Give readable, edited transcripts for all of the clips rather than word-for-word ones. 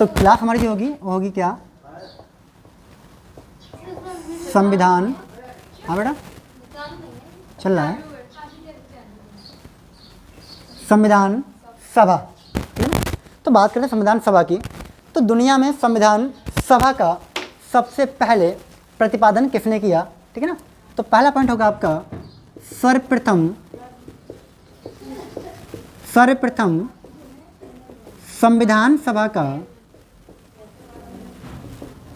तो क्लास हमारी जो होगी वो होगी क्या, संविधान। हाँ बेटा चल रहा है, संविधान सभा, ठीक है ना। तो बात करते हैं संविधान सभा की। तो दुनिया में संविधान सभा का सबसे पहले प्रतिपादन किसने किया, ठीक है ना। तो पहला पॉइंट होगा आपका सर्वप्रथम संविधान सभा का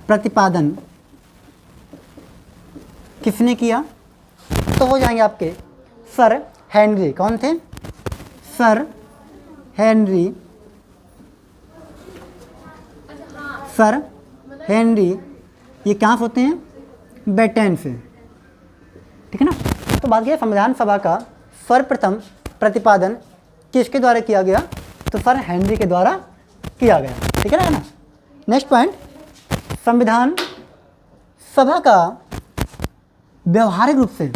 प्रतिपादन किसने किया। तो हो जाएंगे आपके सर हेनरी। कौन थे, सर हेनरी। सर हेनरी ये कहाँ से होते हैं, ब्रिटेन से, ठीक है ना। तो बात किया संविधान सभा का सर्वप्रथम प्रतिपादन किसके द्वारा किया गया, तो सर हेनरी के द्वारा किया गया, ठीक है ना। नेक्स्ट पॉइंट, संविधान सभा का व्यवहारिक रूप से,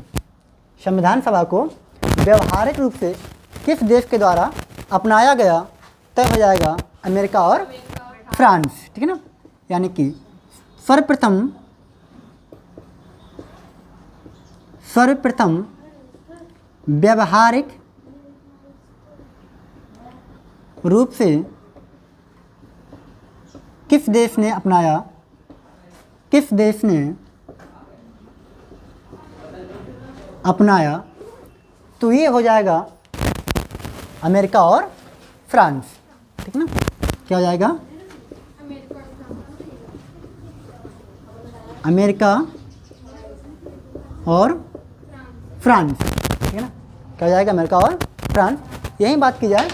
संविधान सभा को व्यवहारिक रूप से किस देश के द्वारा अपनाया गया, तय हो जाएगा अमेरिका और फ्रांस, ठीक है ना। यानी कि सर्वप्रथम व्यवहारिक रूप से किस देश ने अपनाया, किस देश ने अपनाया, तो ये हो जाएगा अमेरिका और फ्रांस, ठीक है ना। क्या हो जाएगा, अमेरिका और फ्रांस, ठीक है ना। क्या हो जाएगा, अमेरिका और फ्रांस। यही बात की जाए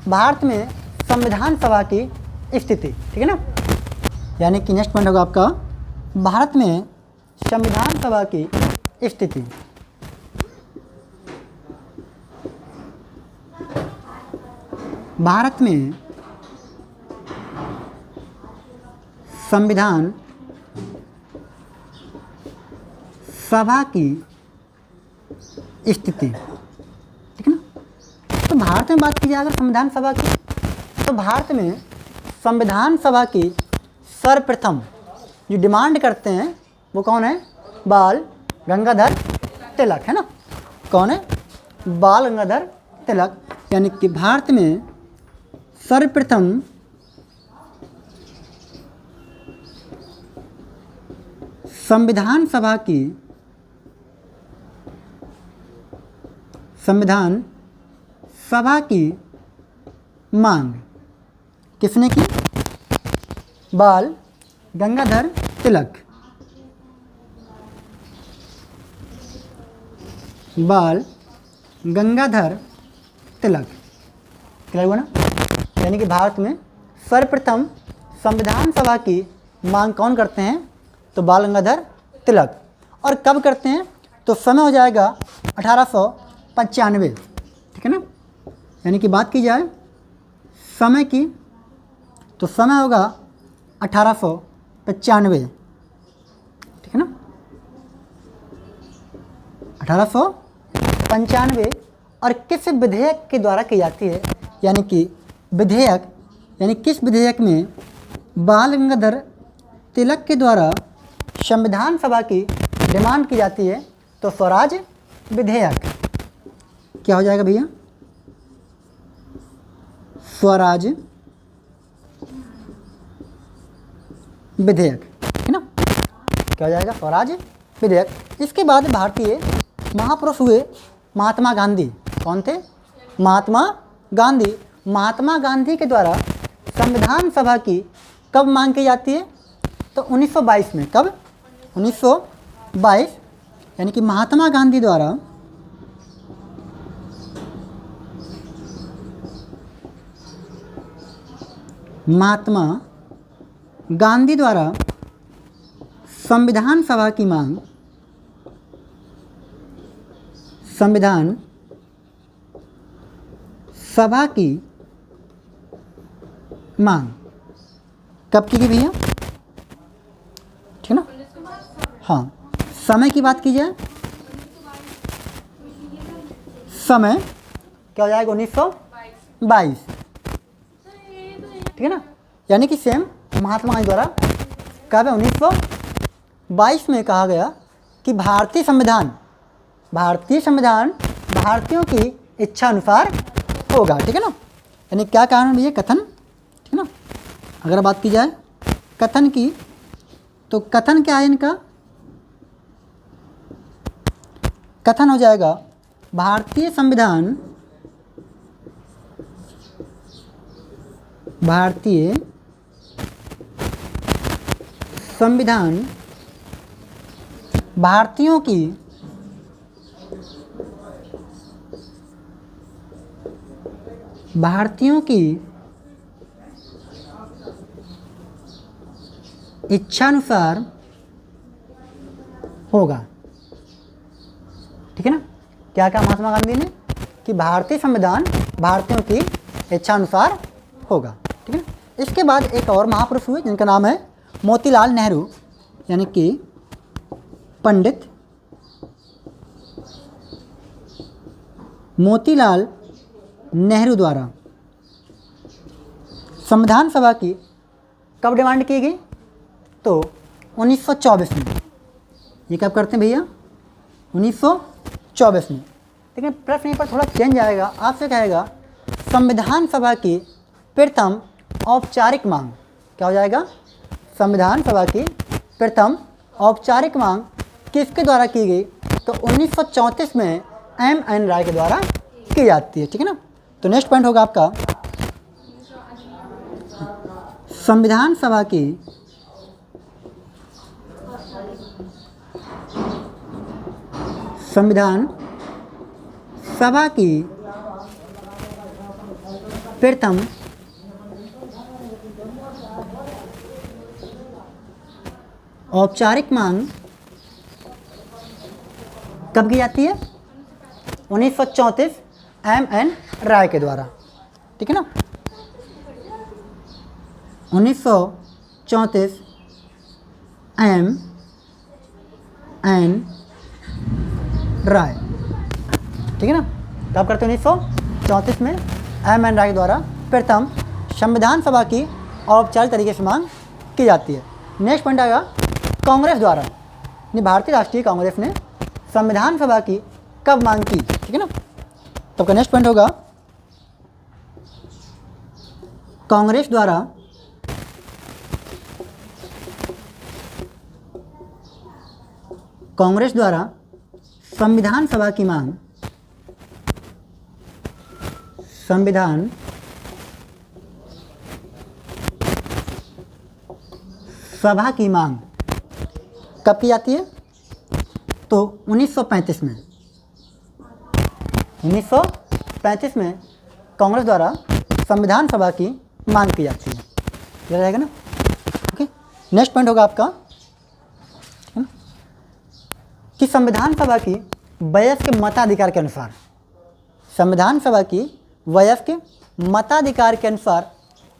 भारत में संविधान सभा की स्थिति, ठीक है ना। यानी कि नेक्स्ट पॉइंट होगा आपका भारत में संविधान सभा की स्थिति। भारत में संविधान सभा की स्थिति, ठीक है ना। तो भारत में बात की जाए अगर संविधान सभा की, तो भारत में संविधान सभा की सर्वप्रथम जो डिमांड करते हैं वो कौन है, बाल गंगाधर तिलक, है ना। कौन है, बाल गंगाधर तिलक। यानी कि भारत में सर्वप्रथम संविधान सभा की मांग किसने की, बाल गंगाधर तिलक। बाल गंगाधर तिलक, क्लियर हुआ ना। यानी कि भारत में सर्वप्रथम संविधान सभा की मांग कौन करते हैं, तो बाल गंगाधर तिलक। और कब करते हैं, तो समय हो जाएगा 1895, ठीक है ना। यानी कि बात की जाए समय की, तो समय होगा 1895, ठीक है ना। 1895 और किस विधेयक के द्वारा की जाती है, यानी कि विधेयक, यानी किस विधेयक में बाल गंगाधर तिलक के द्वारा संविधान सभा की डिमांड की जाती है, तो स्वराज विधेयक। क्या हो जाएगा भैया, स्वराज विधेयक, है ना। क्या हो जाएगा, स्वराज विधेयक। इसके बाद भारतीय महापुरुष हुए महात्मा गांधी। कौन थे, महात्मा गांधी। महात्मा गांधी के द्वारा संविधान सभा की कब मांग की जाती है, तो 1922 में। कब, 1922। यानी कि महात्मा गांधी द्वारा संविधान सभा की मांग, संविधान सभा की मांग कब की गई भैया, ठीक है ना। हाँ, समय की बात की जाए, समय क्या हो जाएगा, 1922, ठीक है ना। यानी कि सेम महात्मा गांधी द्वारा कब 1922 में कहा गया कि भारतीय संविधान भारतीयों की इच्छा अनुसार होगा, ठीक है ना। यानी क्या कारण है, कथन, ठीक है ना। अगर बात की जाए कथन की, तो कथन क्या है इनका, कथन हो जाएगा भारतीय संविधान भारतीयों की इच्छानुसार होगा, ठीक है ना। क्या कहा महात्मा गांधी ने कि भारतीय संविधान भारतीयों की इच्छानुसार होगा, ठीक है ना। इसके बाद एक और महापुरुष हुए जिनका नाम है मोतीलाल नेहरू, यानी कि पंडित मोतीलाल नेहरू द्वारा संविधान सभा की कब डिमांड की गई, तो 1924 में। ये कब करते हैं भैया, 1924 में। लेकिन प्रश्न पर थोड़ा चेंज आएगा, आपसे कहेगा संविधान सभा की प्रथम औपचारिक मांग, क्या हो जाएगा, संविधान सभा की प्रथम औपचारिक मांग किसके द्वारा की गई, तो 1934 में एम.एन. राय के द्वारा की जाती है, ठीक है ना। तो नेक्स्ट पॉइंट होगा आपका संविधान सभा की प्रथम औपचारिक मांग कब की जाती है, 1934 एम.एन. राय के द्वारा, ठीक है ना। 1934 एम.एन. राय, ठीक है ना। कब करते हैं, 1934 में एम.एन. राय द्वारा प्रथम संविधान सभा की औपचारिक तरीके से मांग की जाती है। नेक्स्ट पॉइंट आएगा कांग्रेस द्वारा, भारतीय राष्ट्रीय कांग्रेस ने संविधान सभा की कब मांग की, ठीक है ना। तो का नेक्स्ट पॉइंट होगा कांग्रेस द्वारा संविधान सभा की मांग, संविधान सभा की मांग कब की जाती है, तो 1935 में। 1935 में कांग्रेस द्वारा संविधान सभा की मांग की जाती है, ये रहेगा ना। ओके, नेक्स्ट पॉइंट होगा आपका कि संविधान सभा की वयस्क मताधिकार के अनुसार, संविधान सभा की वयस्क मताधिकार के अनुसार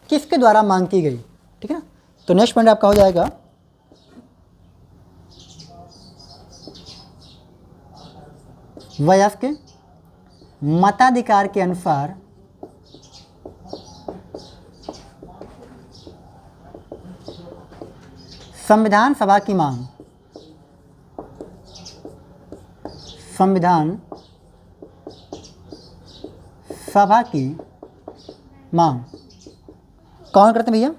किसके द्वारा मांग की गई, ठीक है ना। तो नेक्स्ट पॉइंट आपका हो जाएगा वयस्क मताधिकार के अनुसार संविधान सभा की मांग, संविधान सभा की मांग कौन करते हैं भैया,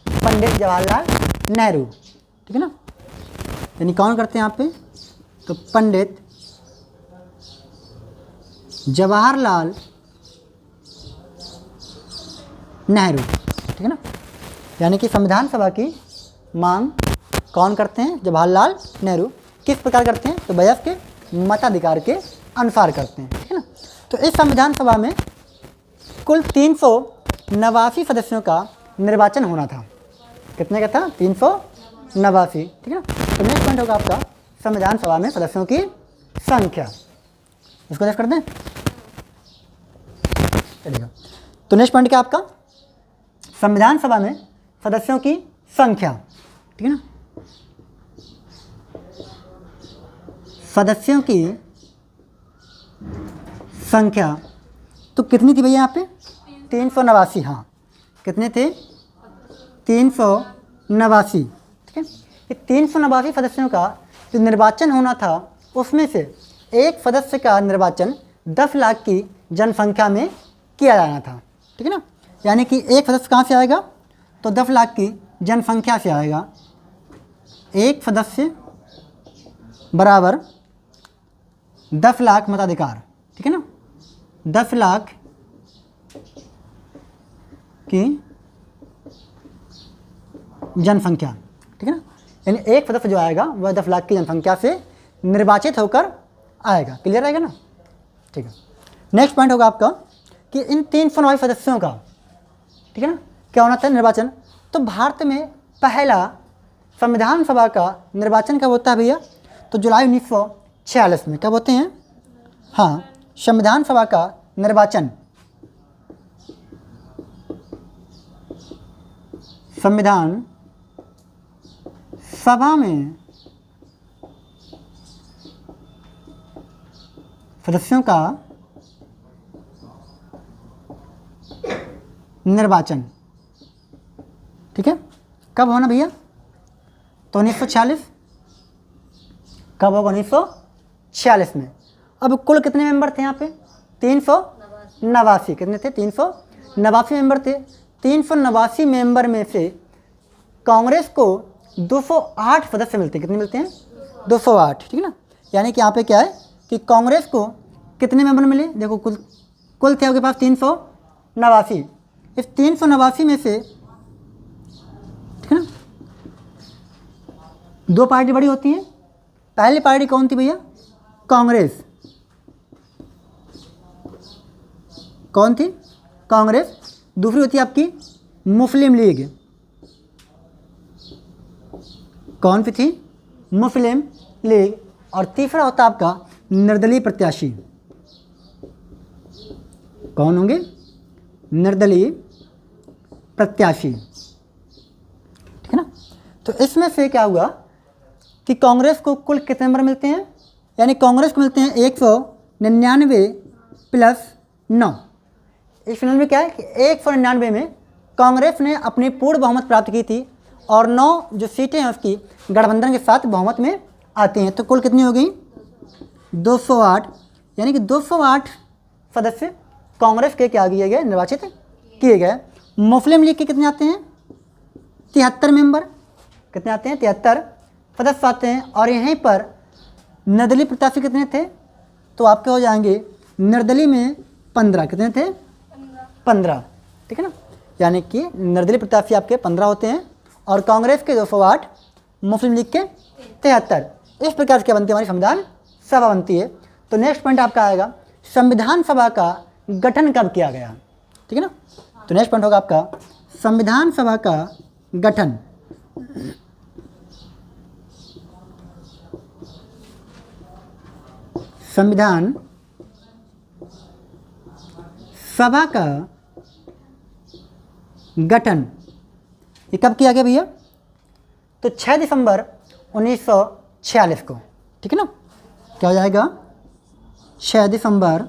पंडित जवाहरलाल नेहरू, ठीक है ना। यानी कौन करते हैं यहाँ पे, तो पंडित जवाहरलाल नेहरू, ठीक है ना। यानी कि संविधान सभा की मांग कौन करते हैं, जवाहरलाल नेहरू। किस प्रकार करते हैं, तो वयस्क मताधिकार के अनुसार करते हैं, ठीक है ना। तो इस संविधान सभा में कुल 389 सदस्यों का निर्वाचन होना था। कितने का था, 389, ठीक है ना। तो नेक्स्ट पॉइंट होगा आपका संविधान सभा में सदस्यों की संख्या, इसको नेक्स्ट करते हैं, चलिएगा। तो नेक्स्ट पॉइंट क्या आपका, संविधान सभा में सदस्यों की संख्या, ठीक है ना। सदस्यों की संख्या तो कितनी थी भैया यहाँ पे, 389, हाँ कितने थे, 389, ठीक है। ये 389 सदस्यों का जो निर्वाचन होना था उसमें से एक सदस्य का निर्वाचन 10 लाख की जनसंख्या में किया जाना था, ठीक है ना। यानी कि एक सदस्य कहाँ से आएगा, तो 10 लाख की जनसंख्या से आएगा। एक सदस्य बराबर 10 लाख मताधिकार, ठीक है ना, 10 लाख की जनसंख्या, ठीक है ना। यानी एक सदस्य जो आएगा वह 10 लाख की जनसंख्या से निर्वाचित होकर आएगा। क्लियर आएगा ना, ठीक है। नेक्स्ट पॉइंट होगा आपका कि इन 389 सदस्यों का, ठीक है ना, क्या होना था निर्वाचन। तो भारत में पहला संविधान सभा का निर्वाचन कब होता है भैया, तो जुलाई 1946 में। कब होते हैं, हाँ, संविधान सभा का निर्वाचन संविधान सभा में सदस्यों का निर्वाचन, ठीक है, कब होना भैया, तो 1946। कब होगा, 1946 में। अब कुल कितने मेंबर थे यहाँ पे, 389। कितने थे, 389 मेंबर थे। 389 मेंबर में से कांग्रेस को 208 सदस्य मिलते हैं। कितने मिलते हैं, 208, ठीक है ना। यानी कि यहाँ पे क्या है कि कांग्रेस को कितने मेंबर मिले, देखो कुल थे आपके पास 389। इस 389 में से, ठीक है ना, दो पार्टी बड़ी होती हैं। पहली पार्टी कौन थी भैया, कांग्रेस। कौन थी, कांग्रेस। दूसरी होती है आपकी मुस्लिम लीग। कौन सी थी, मुस्लिम लीग। और तीसरा होता है आपका निर्दलीय प्रत्याशी। कौन होंगे, निर्दलीय प्रत्याशी, ठीक है ना। तो इसमें से क्या हुआ कि कांग्रेस को कुल कितने नंबर मिलते हैं, यानी कांग्रेस को मिलते हैं 199 प्लस 9। इस फिलहाल में क्या है कि 199 में कांग्रेस ने अपनी पूर्ण बहुमत प्राप्त की थी और 9 जो सीटें हैं उसकी गठबंधन के साथ बहुमत में आती हैं। तो कुल कितनी हो गई, 208। यानी कि 208 सदस्य कांग्रेस के क्या किए गए, निर्वाचित किए गए। मुस्लिम लीग के कितने आते हैं, 73 मेंबर। कितने आते हैं, 73 सदस्य आते हैं। और यहीं पर निर्दलीय प्रत्याशी कितने थे, तो आपके हो जाएंगे निर्दलीय में 15। कितने थे, 15, ठीक है ना। यानी कि निर्दलीय प्रत्याशी आपके 15 होते हैं और कांग्रेस के 208, मुस्लिम लीग के 73। इस प्रकार से क्या बनती है, हमारी संविधान सभा बनती है। तो नेक्स्ट पॉइंट आपका आएगा संविधान सभा का गठन कब किया गया, ठीक है ना। तो नेक्स्ट पॉइंट होगा आपका संविधान सभा का गठन। संविधान सभा का गठन ये कब किया गया भैया, तो 6 दिसंबर 1946 को, ठीक है ना। क्या हो जाएगा, 6 दिसंबर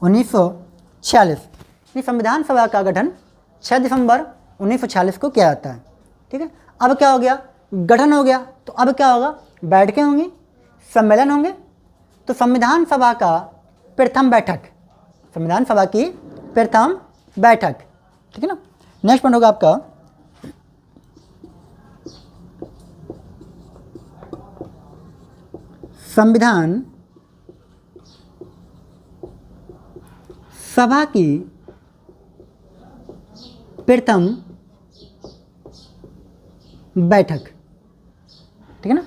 1946। संविधान सभा का गठन 6 दिसंबर 1946 को किया जाता है, ठीक है। अब क्या हो गया, गठन हो गया, तो अब क्या होगा, बैठकें होंगी, सम्मेलन होंगे। तो संविधान सभा का प्रथम बैठक, संविधान सभा की प्रथम बैठक, ठीक है ना। नेक्स्ट पॉइंट होगा आपका संविधान सभा की प्रथम बैठक, ठीक है ना।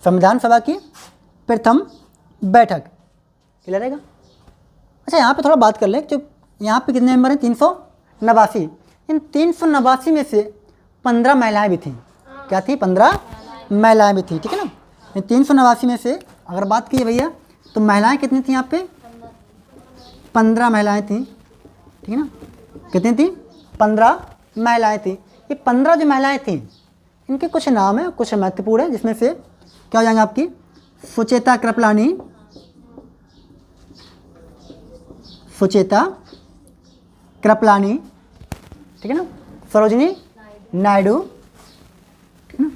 संविधान सभा की प्रथम बैठक, क्लियर रहेगा। अच्छा, यहाँ पे थोड़ा बात कर लें, जो यहाँ पे कितने मेंबर हैं, 389। इन 389 में से 15 महिलाएं भी थीं। क्या थी, 15 महिलाएं भी थीं, ठीक है ना। इन 389 में से अगर बात की भैया तो महिलाएं कितनी थी, यहाँ पे 15 महिलाएं थीं, ठीक है ना। कितनी थी, 15 महिलाएं थीं। ये 15 जो महिलाएं थीं इनके कुछ नाम है, कुछ महत्वपूर्ण है, जिसमें से क्या हो जाएंगे आपकी सुचेता कृपलानी, सुचेता कृपलानी, ठीक है ना, सरोजिनी नायडू, ठीक है ना,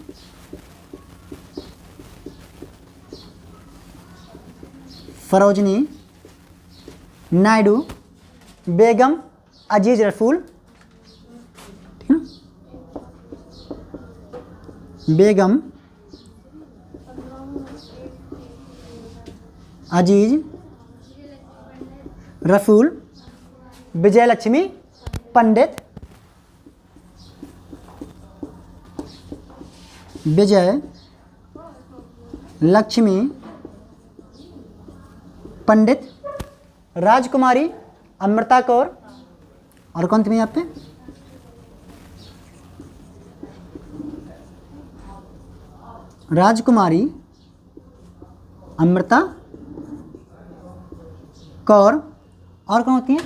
सरोजिनी नायडू, बेगम अजीज रसूल, ठीक है ना, बेगम अजीज रसूल, विजय लक्ष्मी पंडित, विजय लक्ष्मी पंडित, राजकुमारी अमृता कौर, और कौन थी यहाँ पे, राजकुमारी अमृता कौर, और कौन होती हैं,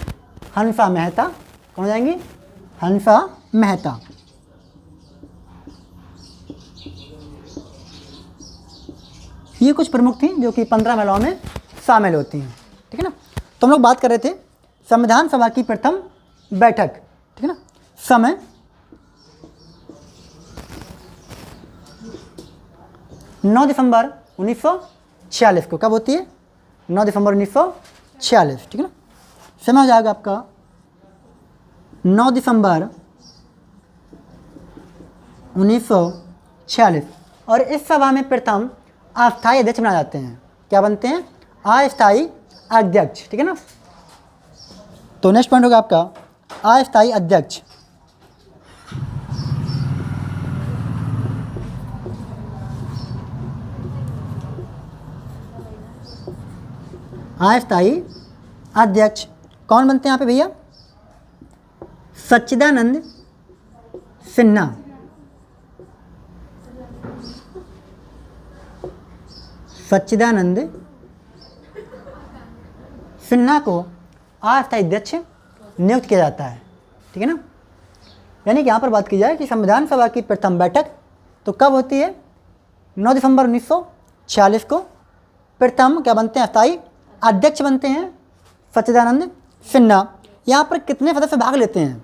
हंसा मेहता, कौन हो जाएंगी, हंसा मेहता। ये कुछ प्रमुख थी जो कि 15 महिलाओं में शामिल होती हैं, ठीक है ना। तो हम लोग बात कर रहे थे संविधान सभा की प्रथम बैठक, ठीक है ना, समय 9 दिसंबर 1946 को, कब होती है, 9 दिसंबर 1946, ठीक है ना। समय हो जाएगा आपका 9 दिसंबर 1946, और इस सभा में प्रथम अस्थायी अध्यक्ष बनाए जाते हैं। क्या बनते हैं, अस्थायी अध्यक्ष, ठीक है ना। तो नेक्स्ट पॉइंट होगा आपका अस्थायी अध्यक्ष। अस्थायी अध्यक्ष कौन बनते हैं यहाँ पे भैया, सच्चिदानंद सिन्हा, सच्चिदानंद सिन्हा को अस्थायी अध्यक्ष नियुक्त किया जाता है, ठीक है ना। यानी कि यहाँ पर बात की जाए कि संविधान सभा की प्रथम बैठक तो कब होती है, 9 दिसंबर 1946 को प्रथम क्या बनते हैं, अस्थायी अध्यक्ष बनते हैं सच्चिदानंद सिन्हा। यहाँ पर कितने सदस्य भाग लेते हैं,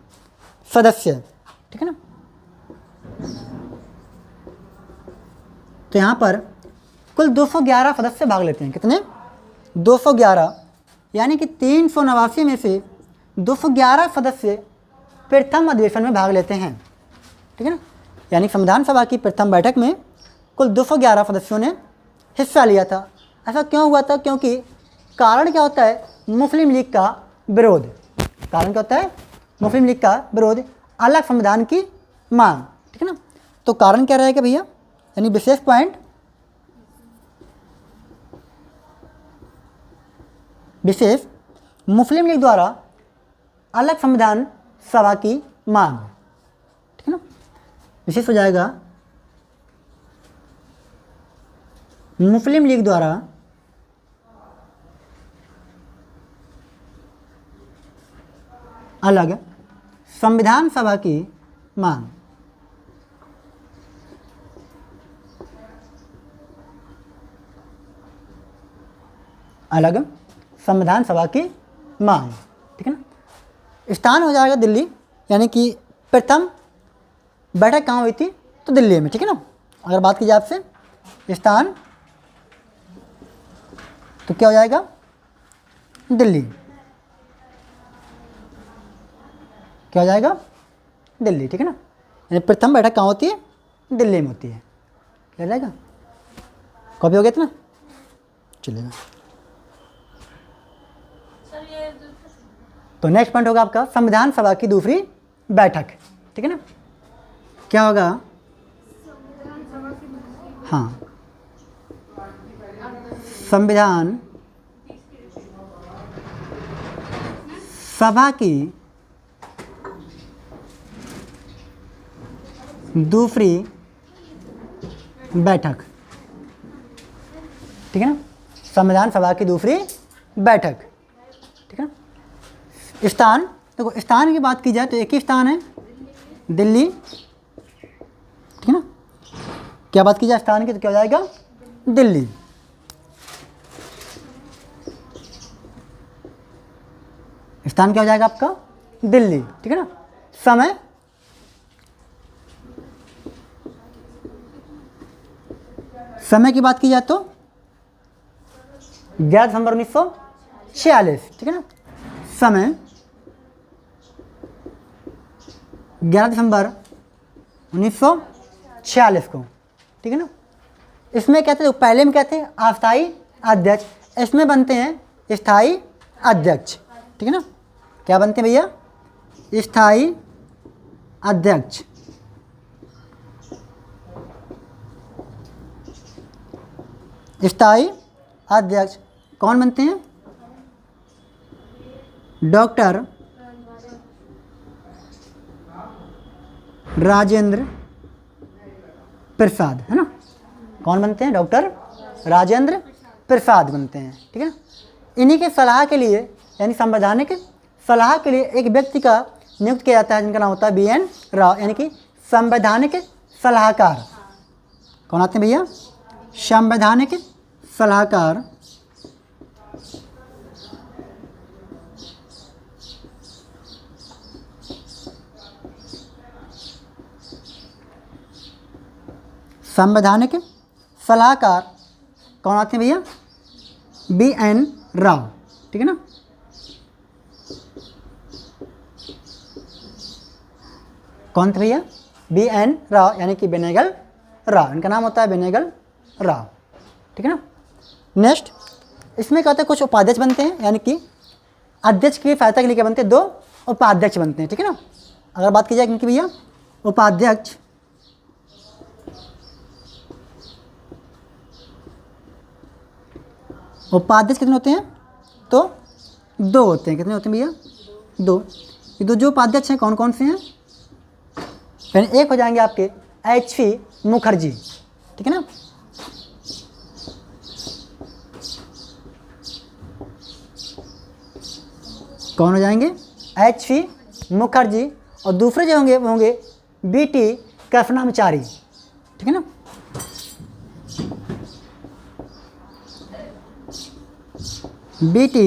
सदस्य, ठीक है ना। तो यहाँ पर कुल 211 सदस्य भाग लेते हैं, कितने, 211, यानी कि 389 में से 211 सदस्य प्रथम अधिवेशन में भाग लेते हैं, ठीक है ना। यानी संविधान सभा की प्रथम बैठक में कुल 211 सदस्यों ने हिस्सा लिया था। ऐसा क्यों हुआ था, क्योंकि कारण क्या होता है, मुस्लिम लीग का विरोध, कारण क्या होता है, मुस्लिम लीग का विरोध, अलग संविधान की मांग, ठीक है ना। तो कारण क्या रहेगा भैया, यानी विशेष पॉइंट, विशेष मुस्लिम लीग द्वारा अलग संविधान सभा की मांग, ठीक है ना। विशेष हो जाएगा मुस्लिम लीग द्वारा अलग संविधान सभा की मांग, अलग संविधान सभा की मांग, ठीक है ना। स्थान हो जाएगा दिल्ली, यानी कि प्रथम बैठक कहाँ हुई थी, तो दिल्ली में, ठीक है ना। अगर बात की जाए आपसे स्थान, तो क्या हो जाएगा, दिल्ली, क्या हो जाएगा, दिल्ली, ठीक है ना। यानी प्रथम बैठक कहाँ होती है, दिल्ली में होती है, ले जाएगा, कॉपी हो गया था ना, चलेगा। तो नेक्स्ट पॉइंट होगा आपका संविधान सभा की दूसरी बैठक, ठीक है ना। क्या होगा, हाँ, संविधान सभा की दूसरी बैठक, ठीक है ना, संविधान सभा की दूसरी बैठक, ठीक है ना। स्थान, देखो स्थान की बात की जाए तो एक ही स्थान है, दिल्ली, ठीक है ना। क्या बात की जाए स्थान की, तो क्या हो जाएगा, दिल्ली। स्थान क्या हो जाएगा आपका, दिल्ली, ठीक है ना। समय समय की बात की जाए तो 11 दिसंबर 1946, ठीक है ना। समय 11 दिसंबर 1946 को, ठीक है ना। इसमें कहते हैं, पहले में कहते हैं अस्थायी अध्यक्ष, इसमें बनते हैं स्थायी अध्यक्ष, ठीक है ना। क्या बनते हैं भैया? स्थायी अध्यक्ष। स्थायी अध्यक्ष कौन बनते हैं? डॉक्टर राजेंद्र प्रसाद, है ना। कौन बनते हैं? डॉक्टर राजेंद्र प्रसाद बनते हैं, ठीक है ना। इन्हीं के सलाह के लिए, यानी संवैधानिक सलाह के लिए एक व्यक्ति का नियुक्त किया जाता है, जिनका नाम होता है BN राव, यानी कि संवैधानिक सलाहकार। कौन आते हैं भैया? संवैधानिक सलाहकार। संवैधानिक सलाहकार कौन आते हैं भैया? BN राव, ठीक है ना। कौन थे भैया? BN राव, यानी कि बेनेगल राव, इनका नाम होता है बेनेगल राव, ठीक है ना। नेक्स्ट, इसमें क्या होता है, कुछ उपाध्यक्ष बनते हैं, यानी कि अध्यक्ष की सहायता के लिए क्या बनते हैं? 2 उपाध्यक्ष बनते हैं, ठीक है ना। अगर बात की जाए इनकी भैया, उपाध्यक्ष कितने होते हैं? तो 2 होते हैं। कितने होते हैं भैया? 2। ये 2 जो उपाध्यक्ष हैं कौन कौन से हैं? पहले एक हो जाएंगे आपके HV मुखर्जी, ठीक है ना। कौन हो जाएंगे? HV मुखर्जी। और दूसरे जो होंगे वो होंगे BT कृष्णाचारी, ठीक है ना। BT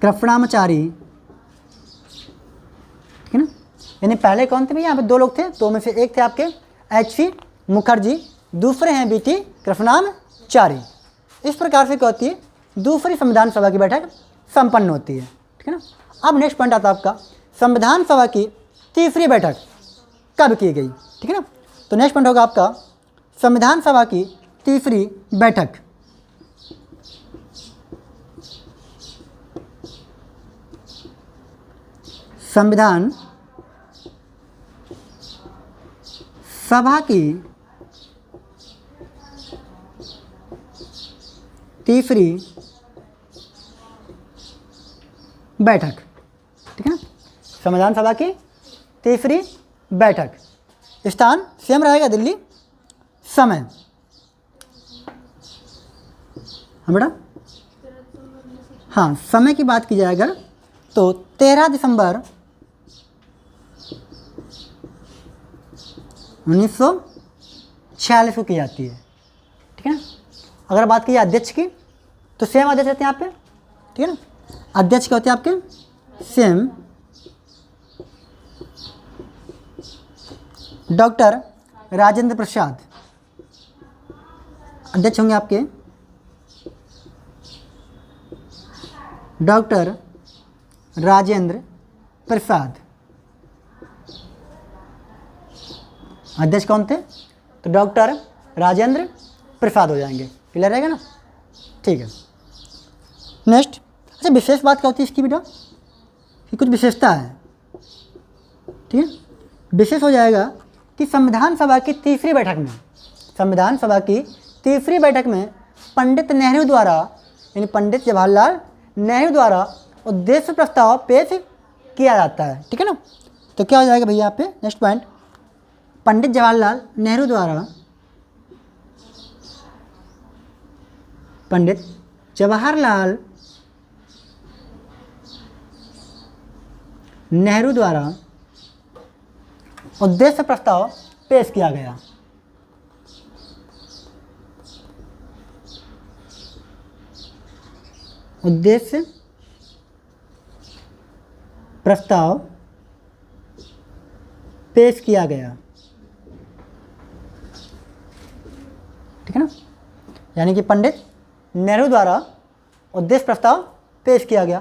कृष्णाचारी, ठीक है ना। यानी पहले कौन थे भैया? यहाँ पे 2 लोग थे, 2 में से एक थे आपके HV मुखर्जी, दूसरे हैं BT कृष्णाचारी। इस प्रकार से क्या होती है? दूसरी संविधान सभा की बैठक संपन्न होती है, ठीक है ना। अब नेक्स्ट पॉइंट आता है आपका, संविधान सभा की तीसरी बैठक कब की गई, ठीक है ना। तो नेक्स्ट पॉइंट होगा आपका संविधान सभा की तीसरी बैठक। संविधान सभा की तीसरी बैठक, ठीक है ना। संविधान सभा की तीसरी बैठक, स्थान सेम रहेगा दिल्ली। समय, हाँ बेटा, हाँ समय की बात की जाए अगर तो 13 दिसंबर 1946 को की जाती है, ठीक है ना। अगर बात की जाए अध्यक्ष की तो सेम अध्यक्ष रहते हैं यहाँ पे, ठीक है ना। अध्यक्ष क्या होते हैं आपके? सेम डॉक्टर राजेंद्र प्रसाद अध्यक्ष होंगे आपके। डॉक्टर राजेंद्र प्रसाद अध्यक्ष कौन थे? तो डॉक्टर राजेंद्र प्रसाद हो जाएंगे। क्लियर रहेगा ना? ठीक है। नेक्स्ट, अच्छा विशेष बात क्या होती है इसकी बेटा कि कुछ विशेषता है, ठीक है। विशेष हो जाएगा कि संविधान सभा की तीसरी बैठक में, संविधान सभा की तीसरी बैठक में पंडित नेहरू द्वारा, यानी पंडित जवाहरलाल नेहरू द्वारा उद्देश्य प्रस्ताव पेश किया जाता है, ठीक है ना। तो क्या हो जाएगा भैया यहाँ पे नेक्स्ट पॉइंट, पंडित जवाहरलाल नेहरू द्वारा, पंडित जवाहरलाल नेहरू द्वारा उद्देश्य प्रस्ताव पेश किया गया। उद्देश्य प्रस्ताव पेश किया गया। ठीक है ना। यानी कि पंडित नेहरू द्वारा उद्देश्य प्रस्ताव पेश किया गया,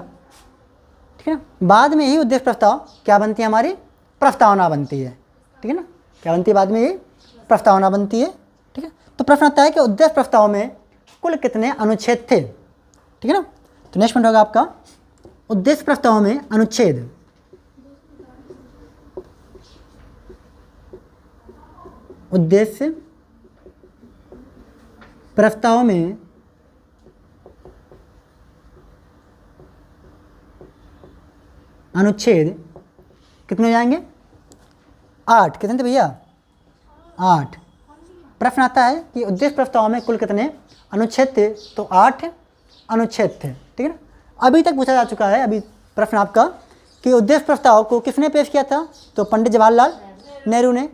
ठीक है ना। बाद में ही उद्देश्य प्रस्ताव क्या बनती है, हमारी प्रस्तावना बनती है, ठीक है ना। क्या बनती है बाद में, ये प्रस्तावना बनती है, ठीक है। तो प्रश्न आता है कि उद्देश्य प्रस्ताव में कुल कितने अनुच्छेद थे, ठीक है ना। तो नेक्स्ट पॉइंट होगा आपका उद्देश्य प्रस्ताव में अनुच्छेद। उद्देश्य प्रस्ताव में अनुच्छेद कितने हो जाएंगे, 8। कितने थे भैया, 8। प्रश्न आता है कि उद्देश्य प्रस्ताव में कुल कितने अनुच्छेद थे, तो 8 अनुच्छेद थे, ठीक है ना। अभी तक पूछा जा चुका है अभी प्रश्न आपका कि उद्देश्य प्रस्ताव को किसने पेश किया था, तो पंडित जवाहरलाल नेहरू ने।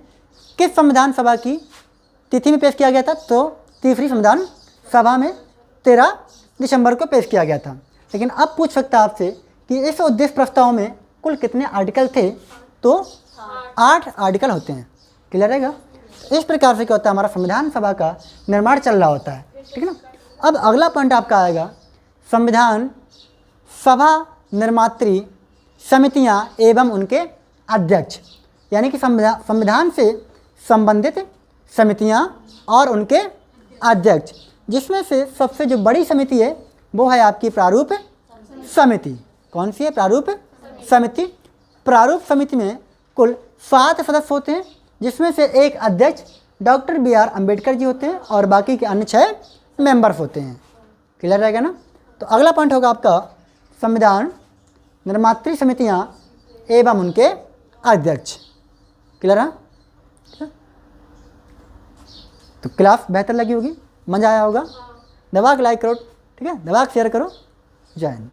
किस संविधान सभा की तिथि में पेश किया गया था, तो तीसरी संविधान सभा में 13 दिसंबर को पेश किया गया था। लेकिन अब पूछ सकता है आपसे कि इस उद्देश्य प्रस्ताव में कुल कितने आर्टिकल थे, तो 8 आर्टिकल होते हैं। क्लियर रहेगा। इस प्रकार से क्या होता है, हमारा संविधान सभा का निर्माण चल रहा होता है, ठीक है ना। अब अगला पॉइंट आपका आएगा संविधान सभा निर्मात्री समितियां एवं उनके अध्यक्ष, यानी कि संविधान से संबंधित समितियां और उनके अध्यक्ष, जिसमें से सबसे जो बड़ी समिति है वो है आपकी प्रारूप समिति। कौन सी है, प्रारूप समिति। प्रारूप समिति में कुल 7 सदस्य होते हैं, जिसमें से एक अध्यक्ष डॉक्टर BR अम्बेडकर जी होते हैं और बाकी के अन्य 6 मेंबर्स होते हैं। क्लियर रहेगा ना। तो अगला पॉइंट होगा आपका संविधान निर्मात्री समितियां एवं उनके अध्यक्ष। क्लियर है। तो क्लास बेहतर लगी होगी, मज़ा आया होगा। दबा के लाइक करो, ठीक है, दबा के शेयर करो। जय हिंद।